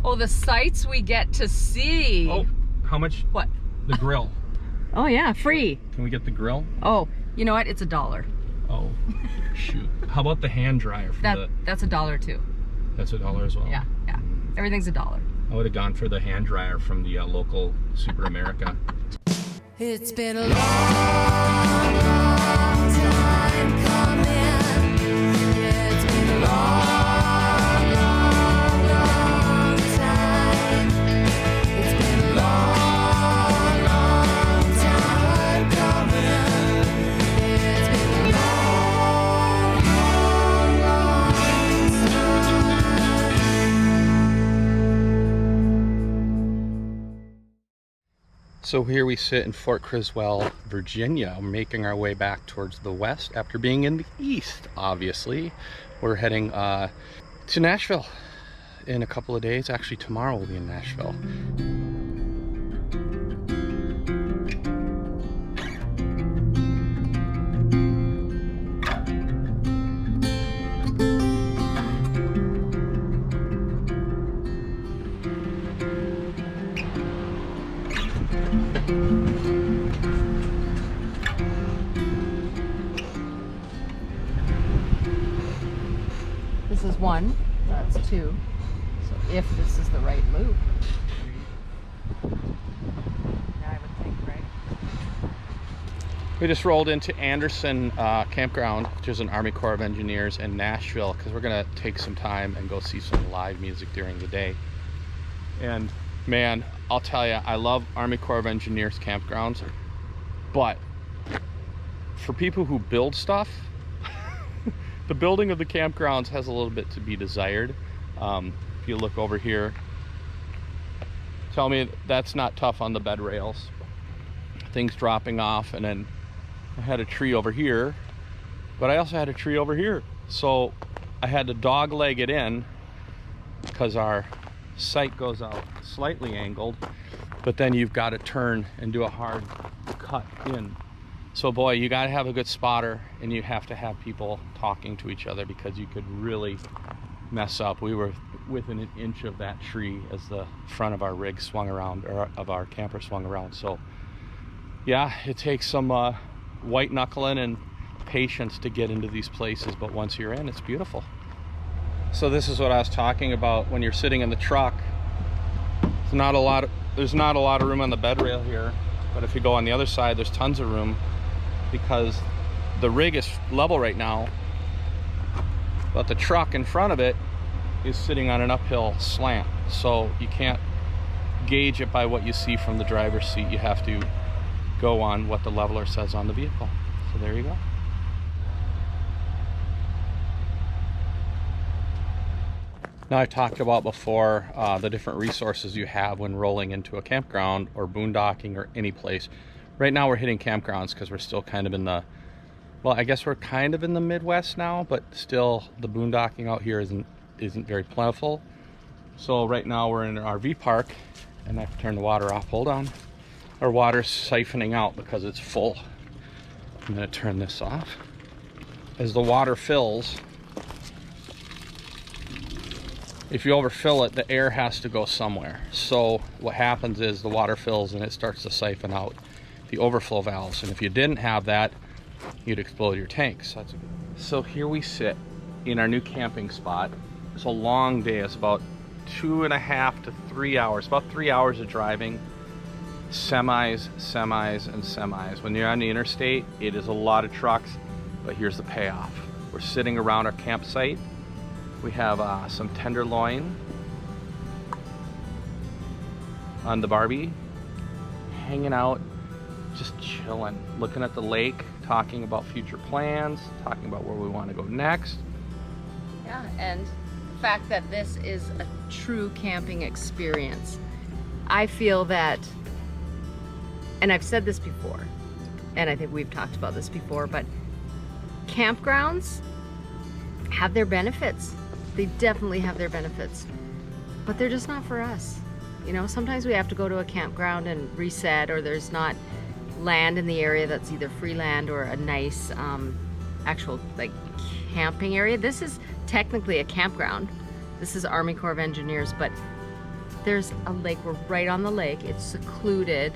Oh, the sights we get to see. Oh, how much? What? The grill. Oh yeah, free. Can we get the grill? Oh, you know what? It's $1. Oh, shoot. How about the hand dryer? That's $1 too. That's $1 as well? Yeah, yeah. Everything's $1. I would have gone for the hand dryer from the local Super America. It's been a long, long time coming. It's been a long, long, long time. It's been a long, long time coming. It's been a long, long, long time. So here we sit in Fort Chiswell, Virginia, making our way back towards the west after being in the east, obviously. We're heading to Nashville in a couple of days. Actually, tomorrow we'll be in Nashville. This is 1, that's 2. So if this is the right loop. Yeah, I would think, right? We just rolled into Anderson Campground, which is an Army Corp of Engineers in Nashville, because we're going to take some time and go see some live music during the day. And man, I'll tell you, I love Army Corp of Engineers campgrounds, but for people who build stuff, the building of the campgrounds has a little bit to be desired. If you look over here, tell me that's not tough on the bed rails. Things dropping off, and then I had a tree over here, but I also had a tree over here. So I had to dog leg it in because our sight goes out slightly angled, but then you've got to turn and do a hard cut in. So boy, you got to have a good spotter, and you have to have people talking to each other because you could really mess up. We were within an inch of that tree as the front of our rig swung around, or of our camper swung around. So yeah, it takes some white knuckling and patience to get into these places, but once you're in, it's beautiful. So this is what I was talking about. When you're sitting in the truck, there's not a lot of room on the bed rail here, but if you go on the other side, there's tons of room because the rig is level right now, but the truck in front of it is sitting on an uphill slant, so you can't gauge it by what you see from the driver's seat. You have to go on what the leveler says on the vehicle. So there you go. Now, I talked about before the different resources you have when rolling into a campground or boondocking or any place. Right now we're hitting campgrounds because we're still kind of in the, well, I guess we're kind of in the Midwest now, but still the boondocking out here isn't very plentiful. So right now we're in an RV park, and I have to turn the water off. Hold on. Our water's siphoning out because it's full. I'm going to turn this off. As the water fills, if you overfill it, the air has to go somewhere. So what happens is the water fills and it starts to siphon out the overflow valves. And if you didn't have that, you'd explode your tanks. So here we sit in our new camping spot. It's a long day. It's about 2.5 to 3 hours, about 3 hours of driving. Semis, and semis. When you're on the interstate, it is a lot of trucks, but here's the payoff. We're sitting around our campsite. We have some tenderloin on the Barbie, hanging out, just chilling, looking at the lake, talking about future plans, talking about where we want to go next. Yeah, and the fact that this is a true camping experience. I feel that, and I've said this before, and I think we've talked about this before, but campgrounds have their benefits. They definitely have their benefits, but they're just not for us. You know, sometimes we have to go to a campground and reset, or there's not land in the area that's either free land or a nice actual like camping area. This is technically a campground. This is Army Corp of Engineers, but there's a lake. We're right on the lake. It's secluded.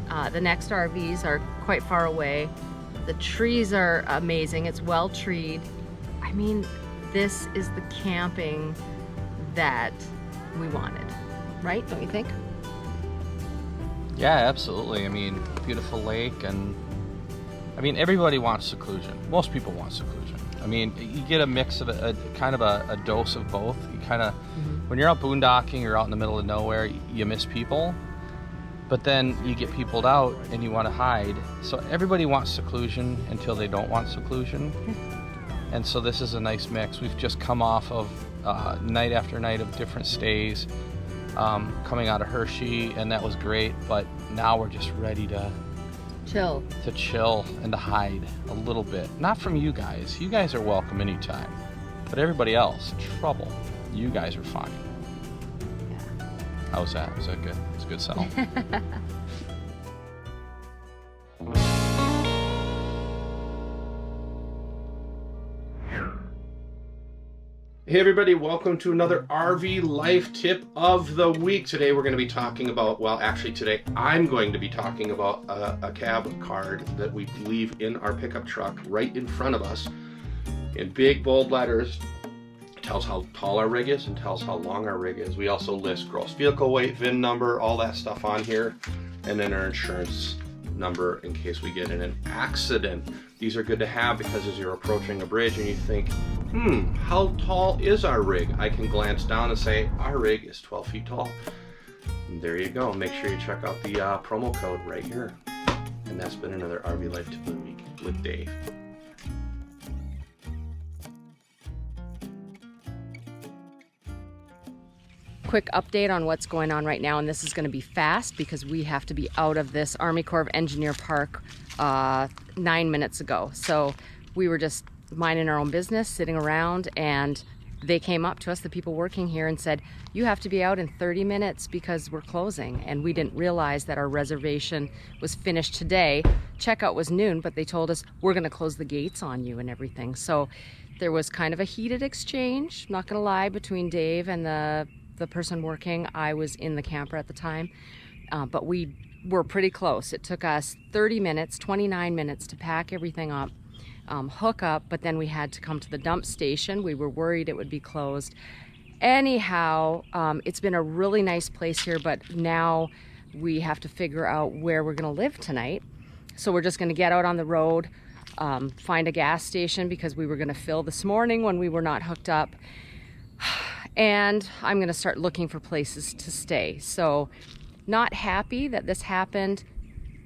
The next RVs are quite far away. The trees are amazing. It's well treed. I mean, this is the camping that we wanted, right? Don't you think? Yeah, absolutely. I mean, beautiful lake, and I mean, everybody wants seclusion. Most people want seclusion. I mean, you get a mix of a kind of a dose of both. You kind of, when you're out boondocking, you're out in the middle of nowhere, you miss people, but then you get peopled out and you want to hide. So everybody wants seclusion until they don't want seclusion. And so this is a nice mix. We've just come off of night after night of different stays, coming out of Hershey, and that was great. But now we're just ready to chill and to hide a little bit. Not from you guys. You guys are welcome anytime. But everybody else, trouble. You guys are fine. Yeah. How was that? Was that good? It's a good sell. Hey everybody, welcome to another RV Life Tip of the Week. Today we're going to be talking about, well actually today I'm going to be talking about a cab card that we leave in our pickup truck right in front of us in big bold letters. It tells how tall our rig is and tells how long our rig is. We also list gross vehicle weight, VIN number, all that stuff on here, and then our insurance number in case we get in an accident. These are good to have because as you're approaching a bridge and you think, how tall is our rig? I can glance down and say, our rig is 12 feet tall. And there you go. Make sure you check out the promo code right here. And that's been another RV Life Tip of the Week with Dave. Quick update on what's going on right now, and this is going to be fast because we have to be out of this Army Corp of Engineer park 9 minutes ago. So we were just minding our own business, sitting around, and they came up to us, the people working here, and said, you have to be out in 30 minutes because we're closing. And we didn't realize that our reservation was finished today. Checkout was noon, but they told us we're going to close the gates on you and everything. So there was kind of a heated exchange, not going to lie, between Dave and the person working. I was in the camper at the time, but we were pretty close. It took us 30 minutes, 29 minutes to pack everything up, hook up, but then we had to come to the dump station. We were worried it would be closed. Anyhow, it's been a really nice place here, but now we have to figure out where we're gonna live tonight. So we're just gonna get out on the road, find a gas station because we were gonna fill this morning when we were not hooked up. And I'm gonna start looking for places to stay. So not happy that this happened.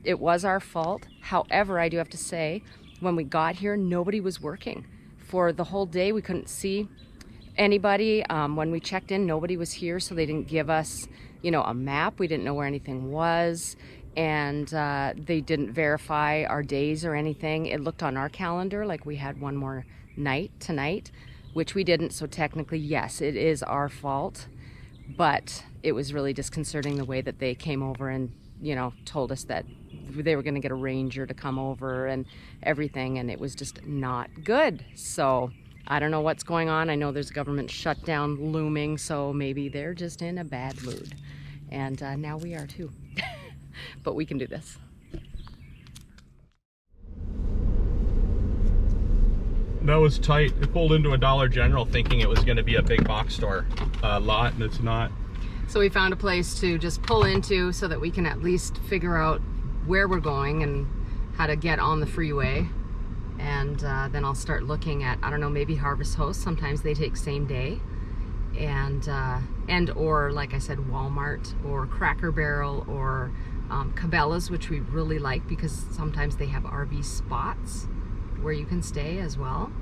It was our fault. However, I do have to say, when we got here, nobody was working. For the whole day, we couldn't see anybody. When we checked in, nobody was here, so they didn't give us, a map. We didn't know where anything was. And they didn't verify our days or anything. It looked on our calendar like we had one more night tonight, which we didn't. So technically, yes, it is our fault. But it was really disconcerting the way that they came over and, told us that they were going to get a ranger to come over and everything, and it was just not good. So I don't know what's going on. I know there's a government shutdown looming, so maybe they're just in a bad mood. And now we are too. But we can do this. That was tight. It pulled into a Dollar General thinking it was going to be a big box store lot, and it's not. So we found a place to just pull into so that we can at least figure out where we're going and how to get on the freeway. And then I'll start looking at, I don't know, maybe Harvest Host. Sometimes they take same day. And or, like I said, Walmart or Cracker Barrel or Cabela's, which we really like because sometimes they have RV spots where you can stay as well.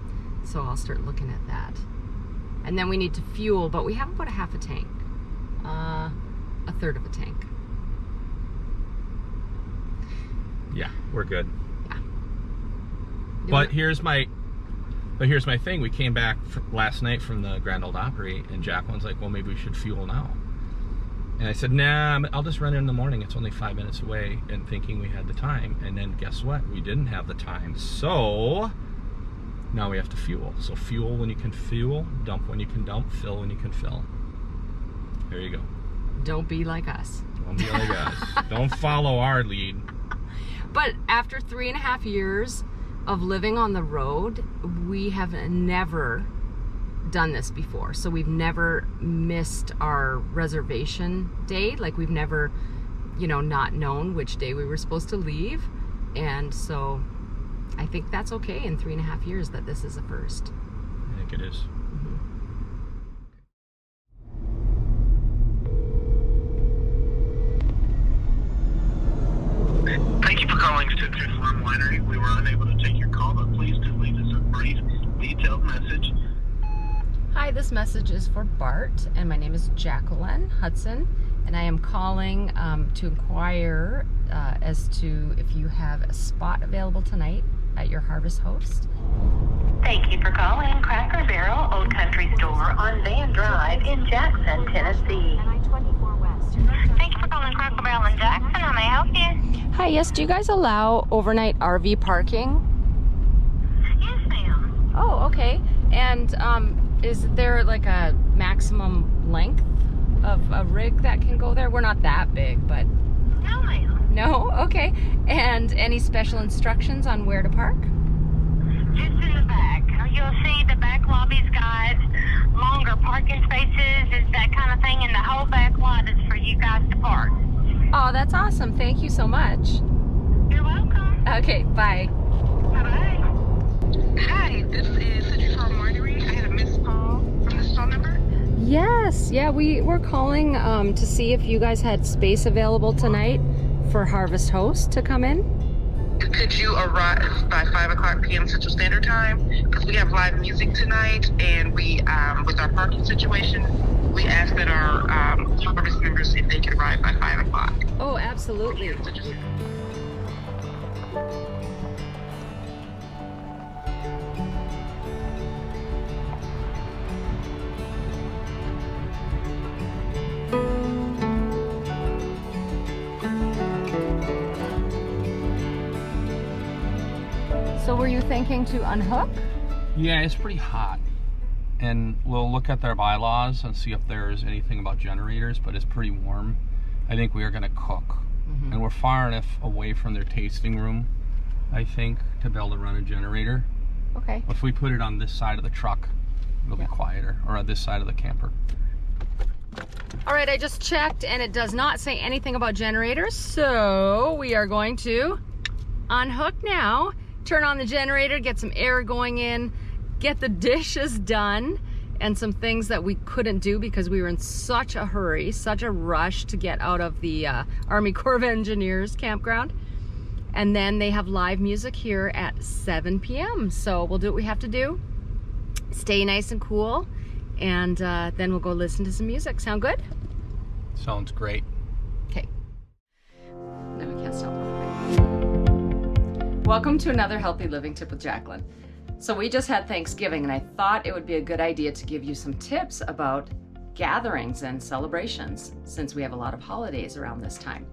So I'll start looking at that. And then we need to fuel, but we have about a half a tank. A third of a tank. Yeah, we're good. Yeah. But here's my thing. We came back last night from the Grand Ole Opry, and Jacqueline's like, well, maybe we should fuel now. And I said, nah, I'll just run in the morning. It's only 5 minutes away, and thinking we had the time. And then guess what? We didn't have the time. So now we have to fuel. So fuel when you can fuel, dump when you can dump, fill when you can fill. There you go. Don't be like us. Don't be like us. Don't follow our lead. But after 3.5 years of living on the road, we have never done this before. So we've never missed our reservation day. Like we've never, you know, not known which day we were supposed to leave. And so I think that's okay in 3.5 years that this is a first. I think it is. Thank you for calling Chiswell Winery. We were unable to take your call, but please do leave us a brief, detailed message. Hi, this message is for Bart, and my name is Jacqueline Hudson, and I am calling to inquire as to if you have a spot available tonight at your Harvest Host. Thank you for calling Cracker Barrel Old Country Store on Van Drive in Jackson, Tennessee. Thank you for calling Cracker Barrel in Jackson. How may I help you? Hi, yes, do you guys allow overnight RV parking? Yes, ma'am. Oh, okay. And is there like a maximum length of a rig that can go there? We're not that big, but... No, ma'am. No? Okay. And any special instructions on where to park? Just in the back. You'll see the back lobby's got longer parking spaces, it's that kind of thing, and the whole back lot is for you guys to park. Oh, that's awesome. Thank you so much. You're welcome. Okay, bye. Bye-bye. Hi, this is City from Winery. I had a missed call from this phone number. Yes, yeah, we were calling to see if you guys had space available tonight for Harvest Host to come in. Could you arrive by 5 o'clock p.m. Central Standard Time? Because we have live music tonight, and we, with our parking situation, we asked that our Harvest members if they could arrive by 5 o'clock. Oh, absolutely. So were you thinking to unhook? Yeah, it's pretty hot. And we'll look at their bylaws and see if there's anything about generators, but it's pretty warm. I think we are going to cook. And we're far enough away from their tasting room, I think, to be able to run a generator. Okay. If we put it on this side of the truck, it'll be quieter, or on this side of the camper. All right, I just checked and it does not say anything about generators, so we are going to unhook now, turn on the generator, get some air going in, get the dishes done, and some things that we couldn't do because we were in such a hurry, such a rush to get out of the Army Corps of Engineers campground. And then they have live music here at 7 p.m. So we'll do what we have to do, stay nice and cool, and then we'll go listen to some music. Sound good? Sounds great. Okay. Now we can't stop. Welcome to another Healthy Living Tip with Jacqueline. So we just had Thanksgiving, and I thought it would be a good idea to give you some tips about gatherings and celebrations, since we have a lot of holidays around this time.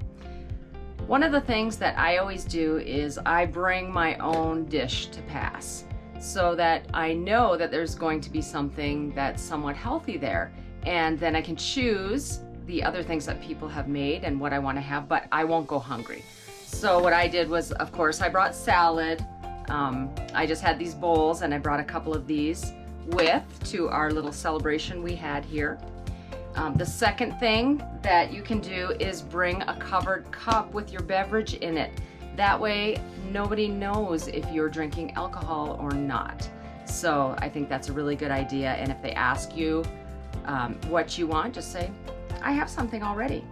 One of the things that I always do is I bring my own dish to pass, so that I know that there's going to be something that's somewhat healthy there, and then I can choose the other things that people have made and what I want to have, but I won't go hungry. So what I did was, of course, I brought salad. I just had these bowls, and I brought a couple of these to our little celebration we had here. The second thing that you can do is bring a covered cup with your beverage in it. That way, nobody knows if you're drinking alcohol or not. So I think that's a really good idea. And if they ask you what you want, just say, I have something already.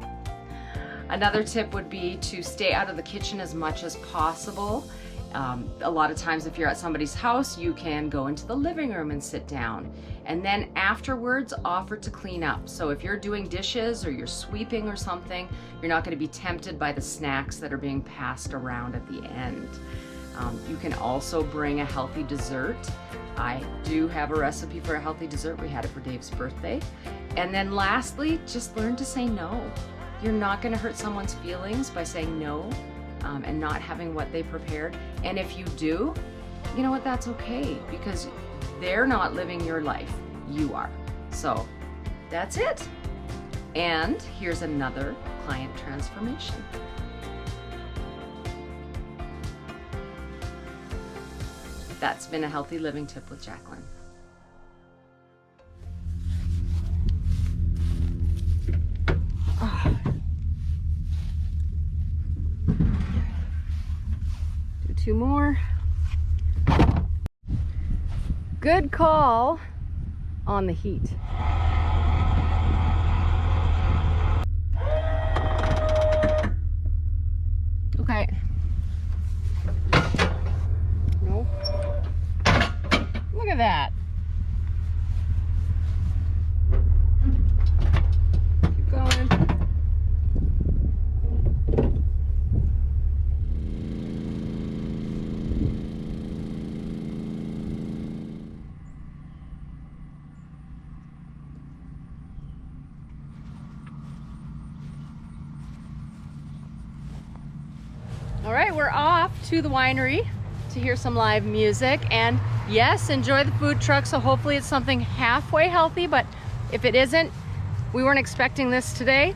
Another tip would be to stay out of the kitchen as much as possible. A lot of times if you're at somebody's house, you can go into the living room and sit down, and then afterwards offer to clean up. So if you're doing dishes or you're sweeping or something, you're not going to be tempted by the snacks that are being passed around at the end. You can also bring a healthy dessert. I do have a recipe for a healthy dessert. We had it for Dave's birthday. And then lastly, just learn to say no. You're not going to hurt someone's feelings by saying no. And not having what they prepared. And if you do, you know what, that's okay, because they're not living your life, you are. So that's it. And here's another client transformation. That's been a healthy living tip with Jacqueline. Do 2 more. Good call on the heat. Okay. No. Look at that. Keep going. All right, we're off to the winery to hear some live music, and yes, enjoy the food truck. So hopefully it's something halfway healthy, but if it isn't, we weren't expecting this today,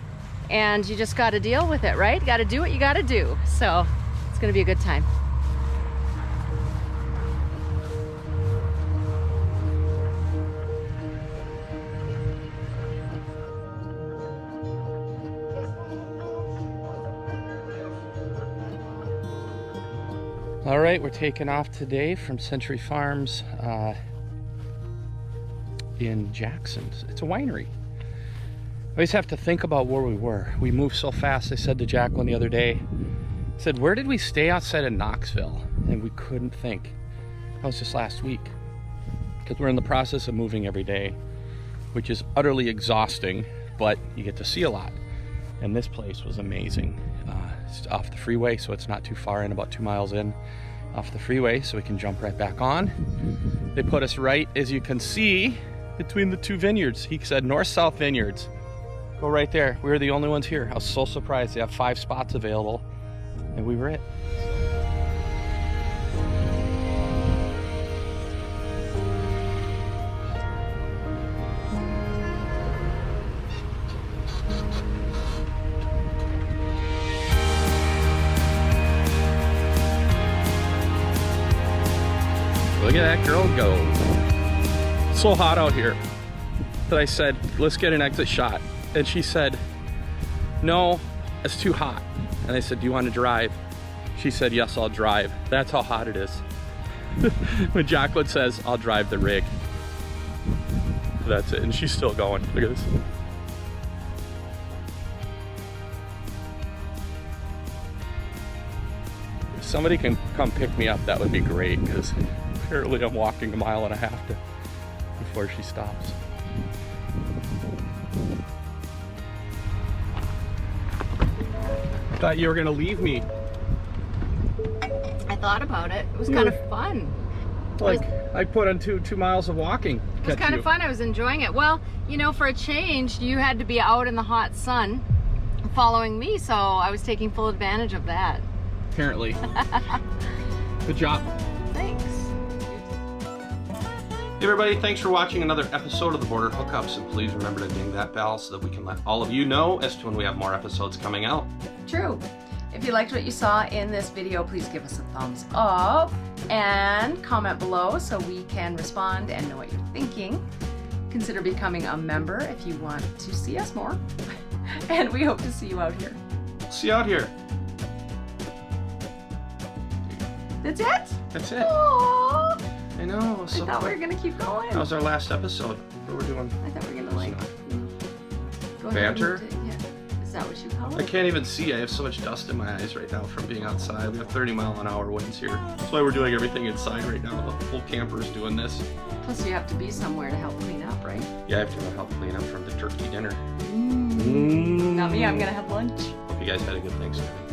and you just got to deal with it, right? Got to do what you got to do. So it's going to be a good time. All right, we're taking off today from Century Farms in Jackson. It's a winery. I always have to think about where we were. We moved so fast. I said to Jacqueline the other day, I said, where did we stay outside of Knoxville? And we couldn't think. That was just last week. Because we're in the process of moving every day, which is utterly exhausting, but you get to see a lot. And this place was amazing. It's off the freeway, so it's not too far in, about 2 miles in off the freeway, so we can jump right back on. They put us right, as you can see, between the 2 vineyards. He said north-south vineyards. Go right there. We were the only ones here. I was so surprised. They have 5 spots available, and we were it. Look at that girl go. It's so hot out here that I said, let's get an exit shot. And she said, no, it's too hot. And I said, do you want to drive? She said, yes, I'll drive. That's how hot it is. When Jacqueline says, I'll drive the rig. That's it. And she's still going. Look at this. If somebody can come pick me up, that would be great, because apparently I'm walking 1.5 miles before she stops. Thought you were gonna leave me. I thought about it. It was kind of fun. Like, I put on two miles of walking. It was kind of fun. I was enjoying it. Well, you know, for a change, you had to be out in the hot sun following me, so I was taking full advantage of that. Apparently. Good job. Thanks. Hey everybody, thanks for watching another episode of the Border Hookups, and please remember to ding that bell so that we can let all of you know as to when we have more episodes coming out. True. If you liked what you saw in this video, please give us a thumbs up and comment below so we can respond and know what you're thinking. Consider becoming a member if you want to see us more. And we hope to see you out here. See you out here. That's it? That's it. Aww. I know. I thought we were going to keep going. That was our last episode. What we're doing. I thought we were going to go Banter? ahead and, yeah. Is that what you call I it? can't even see. I have so much dust in my eyes right now from being outside. We have 30-mile-an-hour winds here. That's why we're doing everything inside right now. The whole camper is doing this. Plus you have to be somewhere to help clean up, right? Yeah, I have to help clean up from the turkey dinner. Not me, I'm going to have lunch. Hope you guys had a good Thanksgiving.